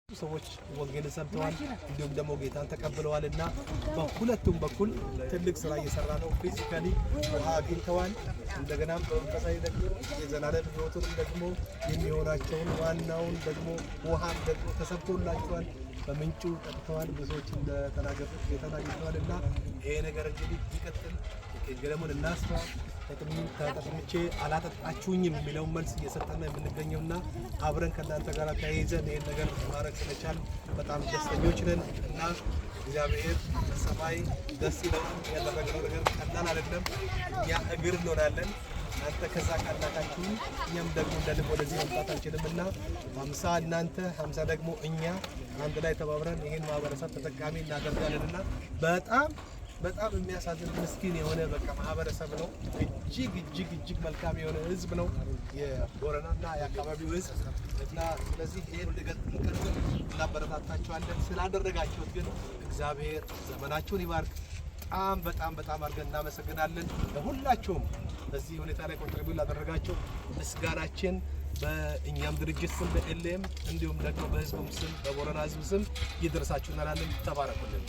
ሰዎች ወንጌልን ሰምተዋል እንዲሁም ደግሞ ጌታን ተቀብለዋልና በሁለቱም በኩል ትልቅ ስራ እየሰራ ነው። ፊዚካሊ ውሃ አግኝተዋል። እንደገና በመንፈሳዊ ደግሞ የዘላለም ሕይወቱን ደግሞ የሚሆናቸውን ዋናውን ደግሞ ውሃን ደግሞ ተሰብቶላቸዋል። በምንጩ ጠጥተዋል። ብዙዎች እንደተናገሩት ጌታን አግኝተዋልና ይሄ ነገር እንግዲህ ይቀጥል። ገለሙን እናስፋ። ተጠቅምቼ አላጠጣችሁኝም የሚለውን መልስ እየሰጠን የምንገኘውና አብረን ከእናንተ ጋር ተያይዘን ይሄን ነገር ማድረግ ስለቻል በጣም ደስተኞች ነን እና እግዚአብሔር በሰማይ ደስ ይለዋል። ያደረግነው ነገር ቀላል አይደለም። እኛ እግር እንሆናለን። እናንተ ከዛ ካላካችሁ እኛም ደግሞ እንደልብ ወደዚህ መምጣት አንችልምና 50 እናንተ 50 ደግሞ እኛ አንድ ላይ ተባብረን ይሄን ማህበረሰብ ተጠቃሚ እናደርጋለንና በጣም የሚያሳዝን ምስኪን የሆነ በቃ ማህበረሰብ ነው። እጅግ መልካም የሆነ ህዝብ ነው የቦረናና የአካባቢው ህዝብ እና ስለዚህ ይሄን እንቀጥል እናበረታታችኋለን። ስላደረጋችሁት ግን እግዚአብሔር ዘመናችሁን ይባርክ። በጣም አድርገን እናመሰግናለን። ለሁላችሁም በዚህ ሁኔታ ላይ ኮንትሪቢዩት ላደረጋችሁ ምስጋናችን በእኛም ድርጅት ስም በኤልኤም እንዲሁም ደግሞ በህዝቡም ስም በቦረና ህዝብ ስም ይደርሳችሁ እንላለን። ተባረኩልን።